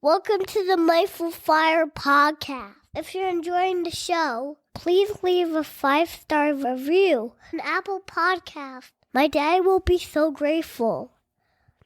Welcome to the Mindful Fire podcast. If you're enjoying the show, please leave a 5-star review on Apple Podcast. My dad will be so grateful.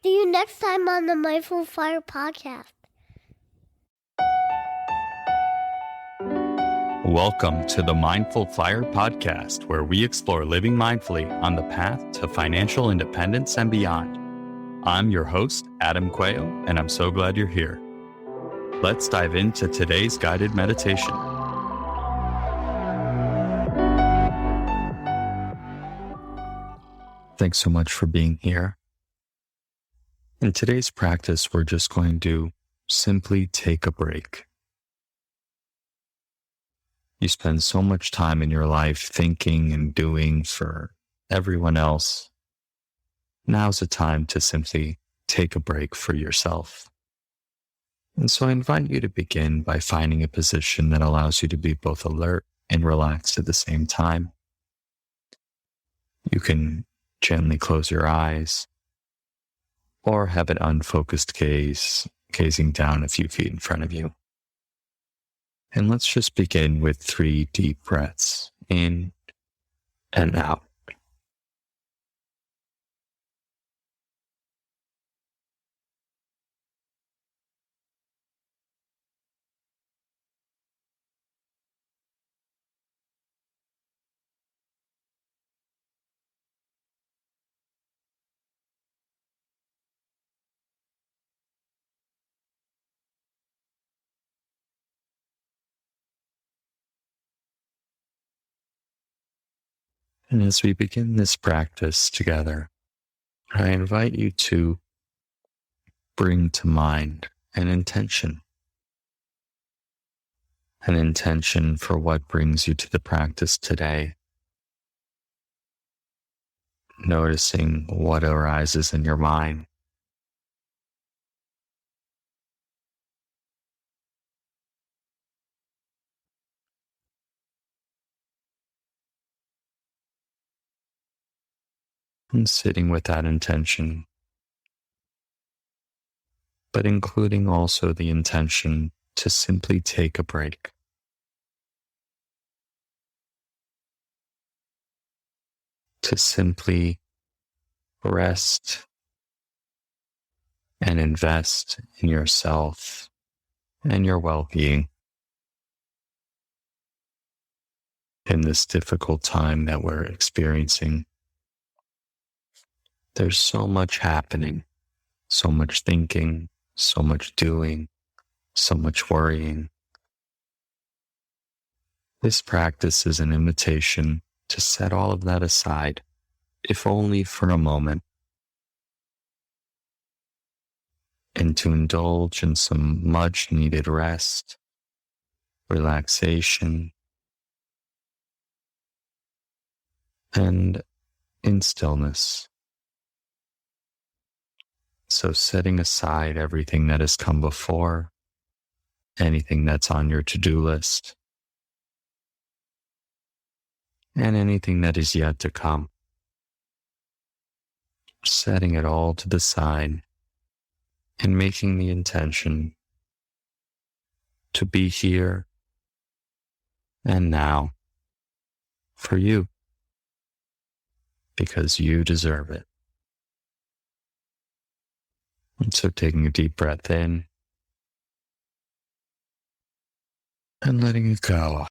See you next time on the Mindful Fire podcast. Welcome to the Mindful Fire podcast, where we explore living mindfully on the path to financial independence and beyond. I'm your host, Adam Cuello, and I'm so glad you're here. Let's dive into today's guided meditation. Thanks so much for being here. In today's practice, we're just going to simply take a break. You spend so much time in your life thinking and doing for everyone else. Now's the time to simply take a break for yourself. And so I invite you to begin by finding a position that allows you to be both alert and relaxed at the same time. You can gently close your eyes or have an unfocused gaze, gazing down a few feet in front of you. And let's just begin with 3 deep breaths in and out. And as we begin this practice together, I invite you to bring to mind an intention for what brings you to the practice today. Noticing what arises in your mind. And sitting with that intention, but including also the intention to simply take a break. To simply rest and invest in yourself and your well-being in this difficult time that we're experiencing. There's so much happening, so much thinking, so much doing, so much worrying. This practice is an invitation to set all of that aside, if only for a moment, and to indulge in some much needed rest, relaxation, and in stillness. So setting aside everything that has come before, anything that's on your to-do list, and anything that is yet to come. Setting it all to the side and making the intention to be here and now for you, because you deserve it. And so taking a deep breath in and letting it go.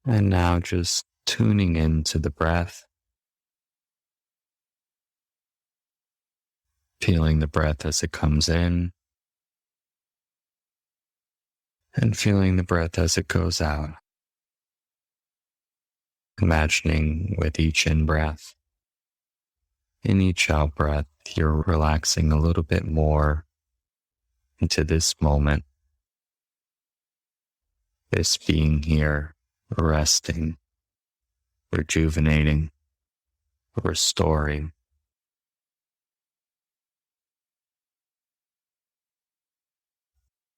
And now just tuning into the breath, feeling the breath as it comes in, and feeling the breath as it goes out. Imagining with each in-breath, in each out-breath, you're relaxing a little bit more into this moment, this being here, resting, rejuvenating, restoring.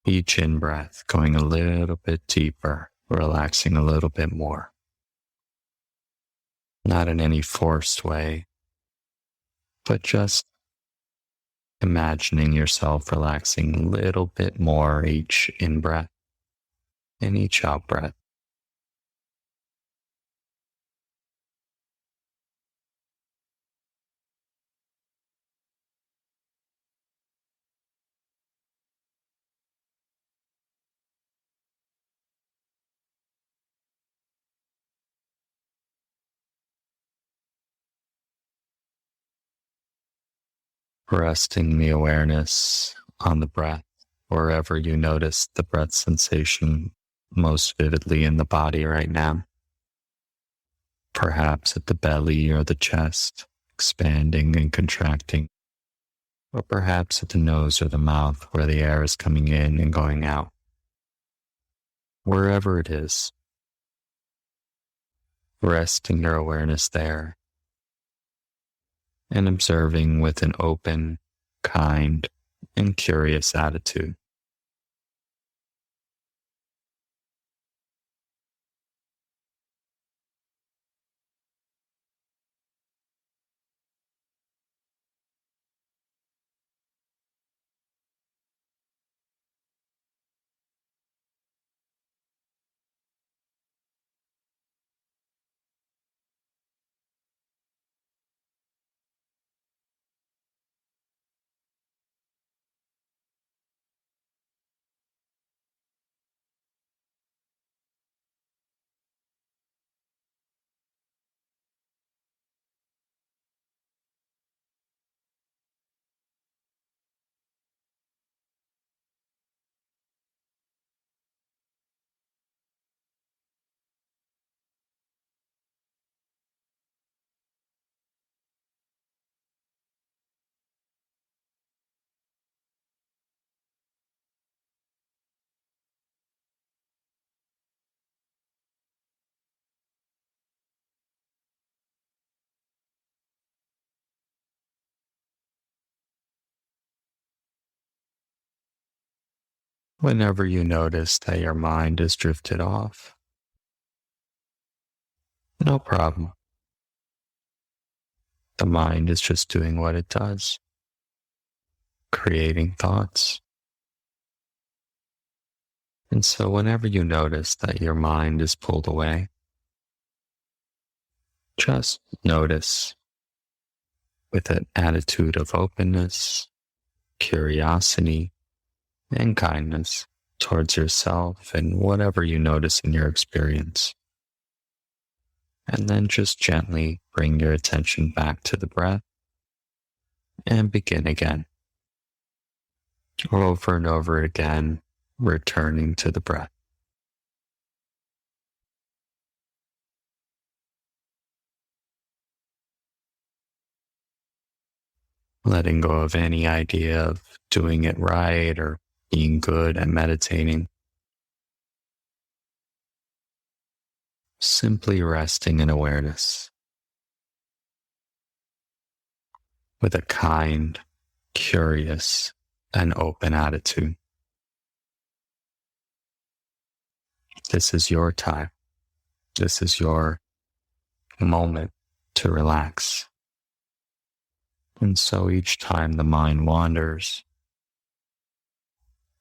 Each in-breath going a little bit deeper, relaxing a little bit more. Not in any forced way, but just imagining yourself relaxing a little bit more each in breath and each out breath. Resting the awareness on the breath, wherever you notice the breath sensation most vividly in the body right now. Perhaps at the belly or the chest, expanding and contracting, or perhaps at the nose or the mouth where the air is coming in and going out. Wherever it is, resting your awareness there and observing with an open, kind, and curious attitude. Whenever you notice that your mind has drifted off, no problem. The mind is just doing what it does, creating thoughts. And so whenever you notice that your mind is pulled away, just notice with an attitude of openness, curiosity, and kindness towards yourself and whatever you notice in your experience. And then just gently bring your attention back to the breath and begin again. Over and over again, returning to the breath. Letting go of any idea of doing it right or being good at meditating. Simply resting in awareness with a kind, curious, and open attitude. This is your time. This is your moment to relax. And so each time the mind wanders,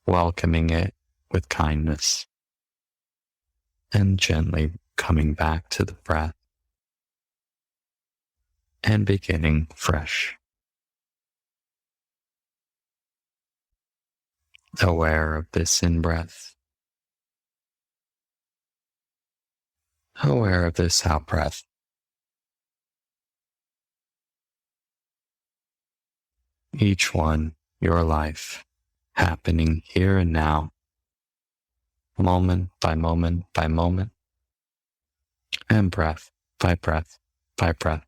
welcoming it with kindness and gently coming back to the breath and beginning fresh. Aware of this in-breath. Aware of this out-breath. Each one, your life, happening here and now, moment by moment by moment, and breath by breath by breath.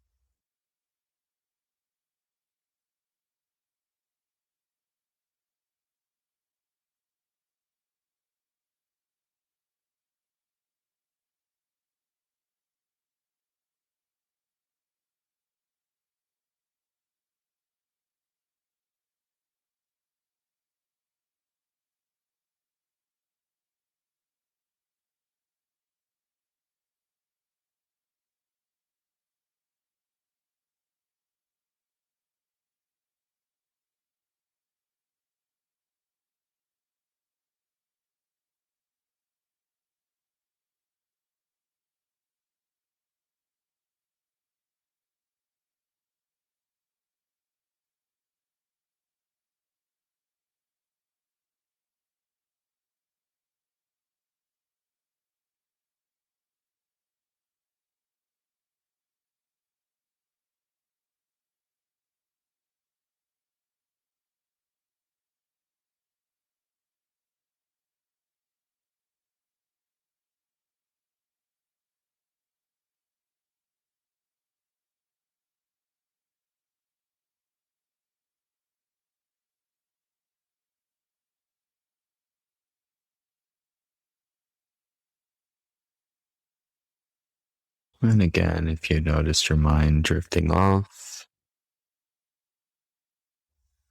And again, if you notice your mind drifting off,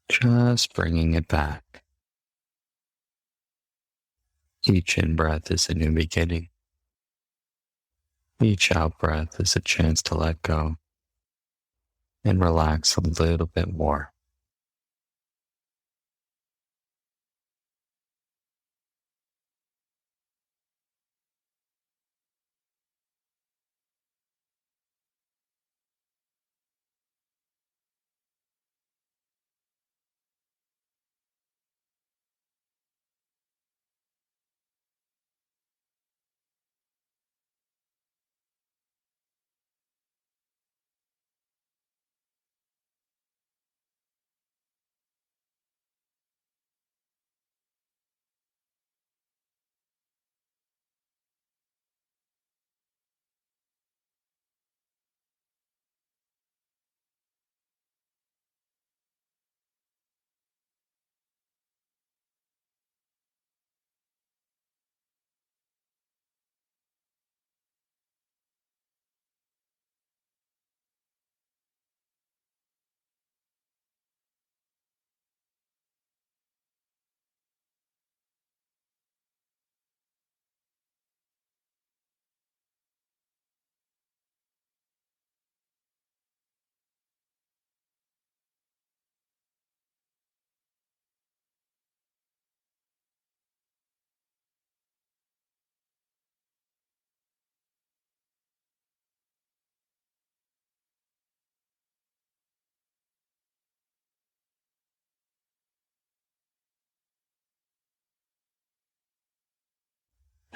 just bringing it back. Each in-breath is a new beginning. Each out-breath is a chance to let go and relax a little bit more.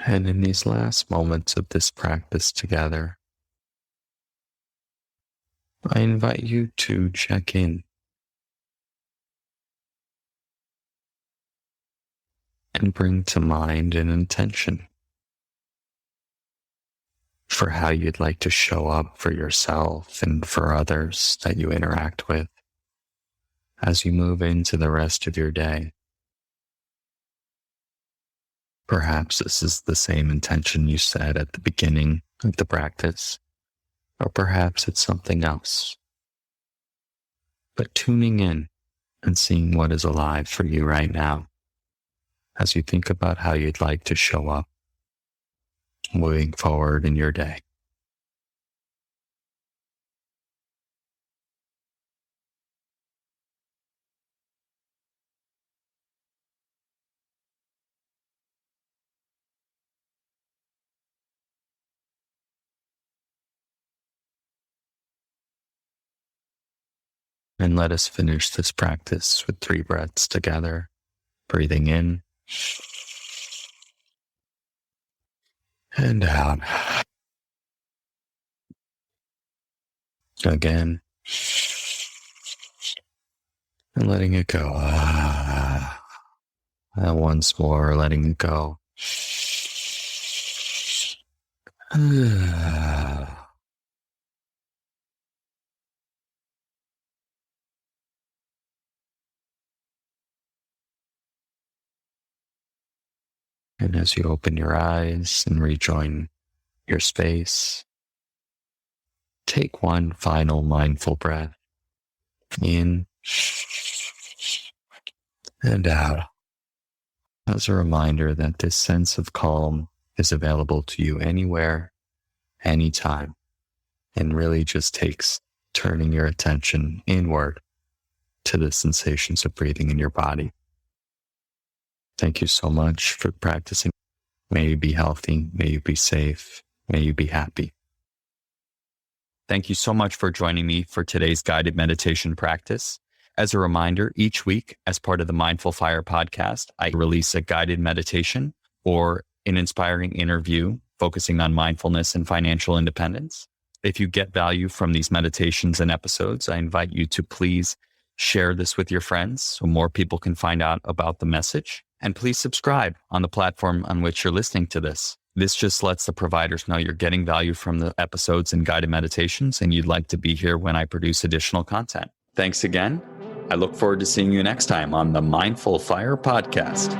And in these last moments of this practice together, I invite you to check in and bring to mind an intention for how you'd like to show up for yourself and for others that you interact with as you move into the rest of your day. Perhaps this is the same intention you set at the beginning of the practice, or perhaps it's something else. But tuning in and seeing what is alive for you right now as you think about how you'd like to show up moving forward in your day. And let us finish this practice with 3 breaths together, breathing in and out. Again, and letting it go. And once more, letting it go. And as you open your eyes and rejoin your space, take one final mindful breath in and out as a reminder that this sense of calm is available to you anywhere, anytime, and really just takes turning your attention inward to the sensations of breathing in your body. Thank you so much for practicing. May you be healthy. May you be safe. May you be happy. Thank you so much for joining me for today's guided meditation practice. As a reminder, each week, as part of the Mindful Fire podcast, I release a guided meditation or an inspiring interview focusing on mindfulness and financial independence. If you get value from these meditations and episodes, I invite you to please share this with your friends so more people can find out about the message. And please subscribe on the platform on which you're listening to this. This just lets the providers know you're getting value from the episodes and guided meditations, and you'd like to be here when I produce additional content. Thanks again. I look forward to seeing you next time on the Mindful Fire podcast.